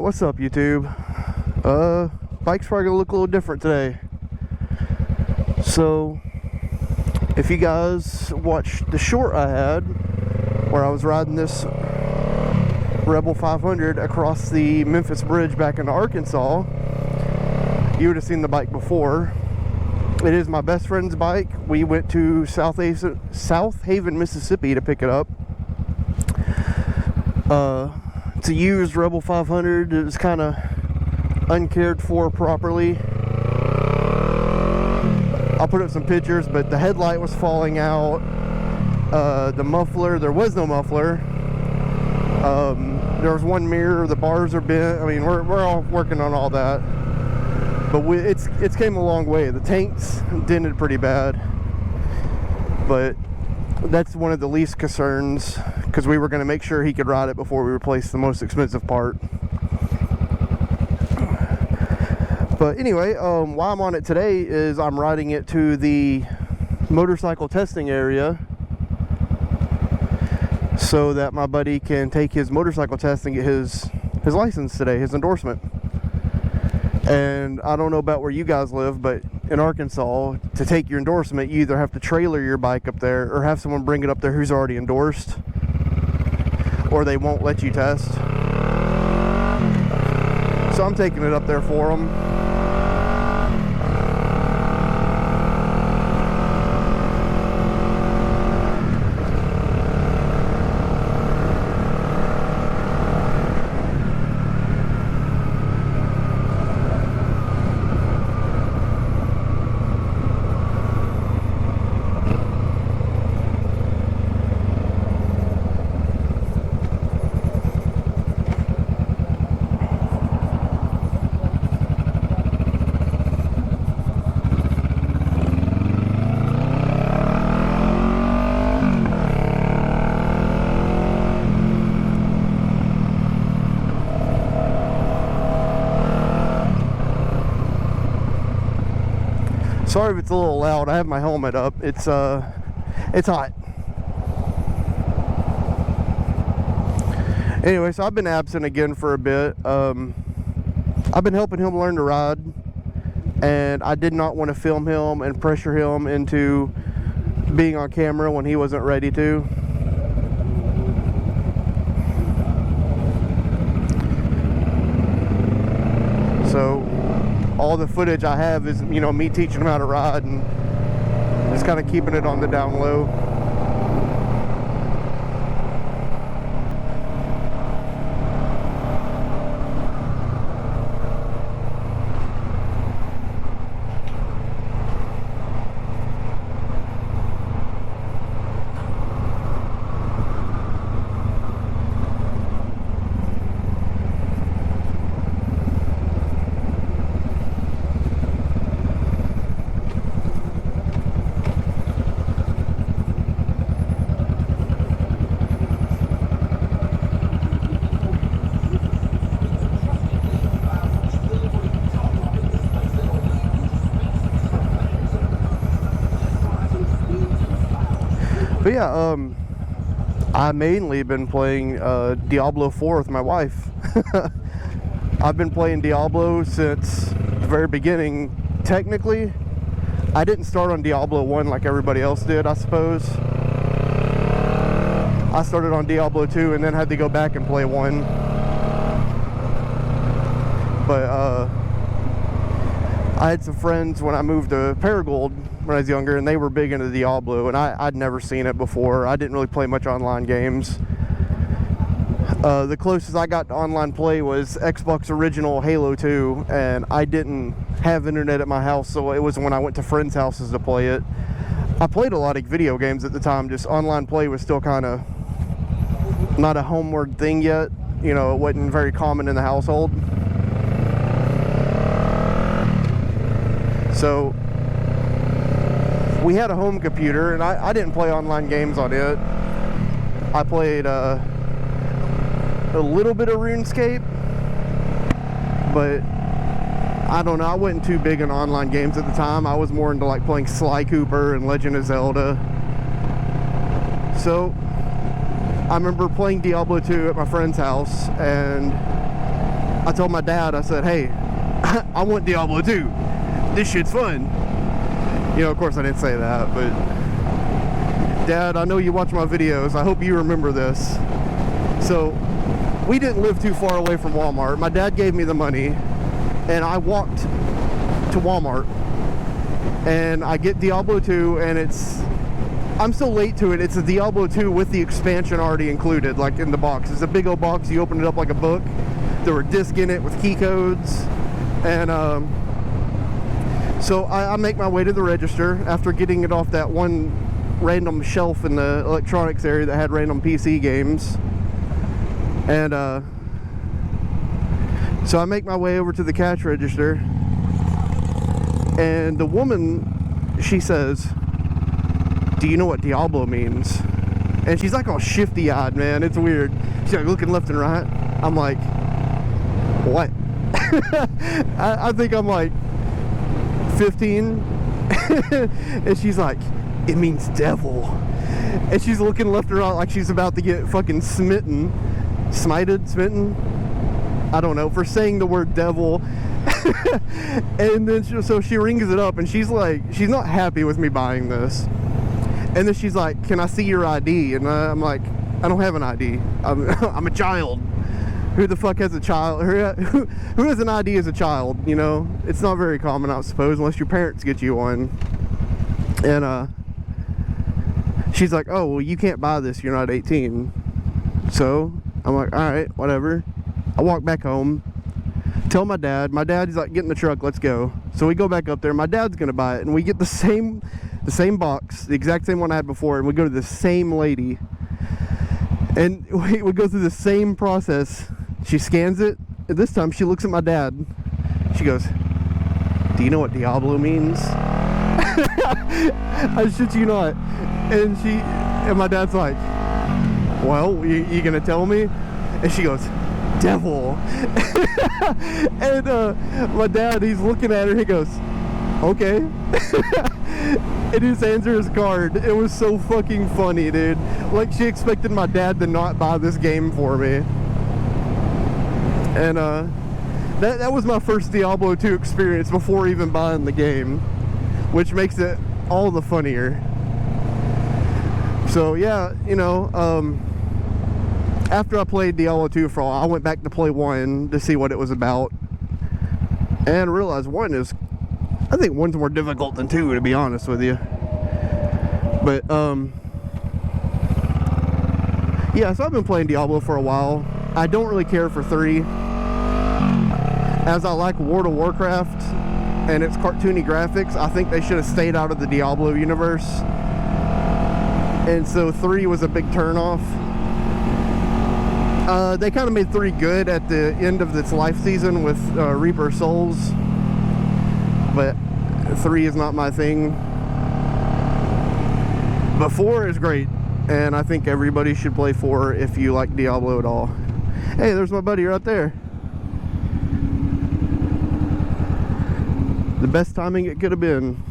What's up, YouTube? Bike's probably gonna look a little different today. So, if you guys watched the short I had, where I was riding this Rebel 500 across the Memphis Bridge back into Arkansas, you would have seen the bike before. It is my best friend's bike. We went to South Haven, Mississippi to pick it up. It's a used Rebel 500. It was kind of uncared for properly. I'll put up some pictures, but the headlight was falling out. The muffler, there was no muffler. There was one mirror, the bars are bent. I mean, we're all working on all that. But it's came a long way. The tank's dented pretty bad. But that's one of the least concerns, because we were going to make sure he could ride it before we replaced the most expensive part. But anyway, why I'm on it today is I'm riding it to the motorcycle testing area so that my buddy can take his motorcycle test and get his license today, his endorsement. And I don't know about where you guys live, but in Arkansas, to take your endorsement, you either have to trailer your bike up there or have someone bring it up there who's already endorsed, or they won't let you test. So I'm taking it up there for them. Sorry if it's a little loud. I have my helmet up. It's hot. Anyway, so I've been absent again for a bit. I've been helping him learn to ride, and I did not want to film him and pressure him into being on camera when he wasn't ready to. So all the footage I have is, you know, me teaching him how to ride and just kind of keeping it on the down low. But yeah, I mainly been playing Diablo 4 with my wife. I've been playing Diablo since the very beginning. Technically, I didn't start on Diablo 1 like everybody else did, I suppose. I started on Diablo 2 and then had to go back and play 1. But I had some friends when I moved to Paragould when I was younger, and they were big into Diablo, and I'd never seen it before. I didn't really play much online games. The closest I got to online play was Xbox original Halo 2, and I didn't have internet at my house, so it was when I went to friends' houses to play it. I played a lot of video games at the time, just online play was still kind of not a homeward thing yet. You know, it wasn't very common in the household. So we had a home computer, and I didn't play online games on it. I played a little bit of RuneScape, but I don't know, I wasn't too big in online games at the time. I was more into like playing Sly Cooper and Legend of Zelda. So I remember playing Diablo 2 at my friend's house, and I told my dad, I said, hey, I want Diablo 2. This shit's fun. You know, of course I didn't say that, but Dad, I know you watch my videos. I hope you remember this. So we didn't live too far away from Walmart. My dad gave me the money, and I walked to Walmart, and I get Diablo 2, and I'm so late to it. It's a Diablo 2 with the expansion already included, like in the box. It's a big old box. You open it up like a book. There were discs in it with key codes, and so I make my way to the register after getting it off that one random shelf in the electronics area that had random PC games. And so I make my way over to the cash register, and the woman, she says, do you know what Diablo means? And she's like all shifty eyed, man. It's weird. She's like looking left and right. I'm like, what? I think I'm like 15. And she's like, it means devil. And she's looking left and right like she's about to get fucking smitten. Smitten? I don't know, for saying the word devil. And then so she rings it up, and she's like, she's not happy with me buying this. And then she's like, can I see your ID? And I'm like, I don't have an ID. I'm a child. Who the fuck has a child? Who has an ID as a child? You know, it's not very common, I suppose, unless your parents get you one. And she's like, oh, well, you can't buy this, you're not 18. So I'm like, all right, whatever. I walk back home, tell my dad. My dad's like, get in the truck, let's go. So we go back up there. My dad's gonna buy it, and we get the same box, the exact same one I had before, and we go to the same lady, and we go through the same process. She scans it, and this time she looks at my dad. She goes, do you know what Diablo means? I shit you not. And my dad's like, well, you gonna tell me? And she goes, devil. And my dad, he's looking at her, he goes, okay. And his hands are his card. It was so fucking funny, dude. Like, she expected my dad to not buy this game for me. And that was my first Diablo 2 experience before even buying the game, which makes it all the funnier. So yeah, you know, after I played Diablo 2 for a while, I went back to play 1 to see what it was about, and realized 1 is, I think 1's more difficult than 2, to be honest with you. But yeah, so I've been playing Diablo for a while. I don't really care for 3, as I like World of Warcraft and its cartoony graphics. I think they should have stayed out of the Diablo universe, and so 3 was a big turnoff. They kind of made 3 good at the end of its life season with Reaper Souls, but 3 is not my thing. But 4 is great, and I think everybody should play 4 if you like Diablo at all. Hey, there's my buddy right there. The best timing it could have been.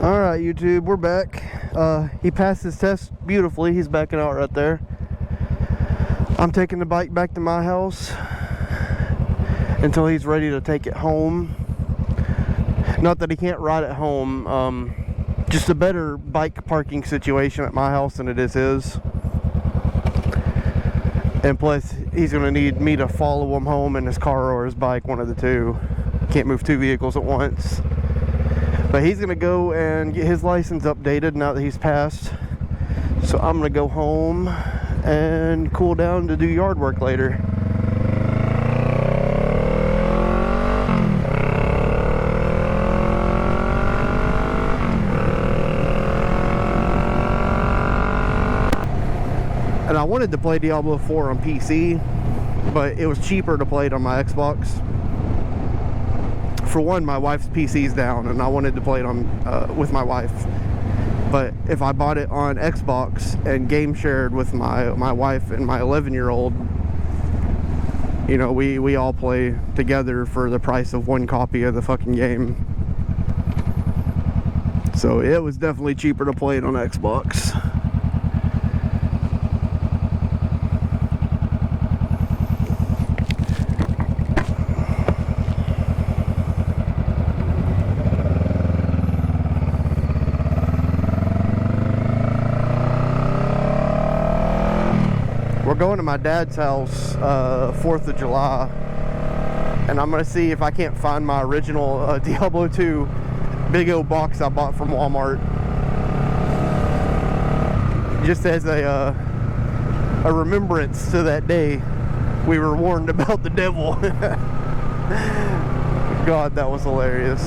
Alright, YouTube, we're back. He passed his test beautifully. He's backing out right there. I'm taking the bike back to my house until he's ready to take it home. Not that he can't ride it home, just a better bike parking situation at my house than it is his. And plus, he's going to need me to follow him home in his car or his bike, one of the two. Can't move 2 vehicles at once. But he's going to go and get his license updated now that he's passed. So I'm going to go home and cool down to do yard work later. And I wanted to play Diablo 4 on PC, but it was cheaper to play it on my Xbox. For one, my wife's PC's down, and I wanted to play it on with my wife. But if I bought it on Xbox and game shared with my wife and my 11-year-old, you know, we all play together for the price of 1 copy of the fucking game. So it was definitely cheaper to play it on Xbox. we're going to my dad's house 4th of July, and I'm gonna see if I can't find my original Diablo 2 big old box I bought from Walmart, just as a remembrance to that day we were warned about the devil. God, that was hilarious.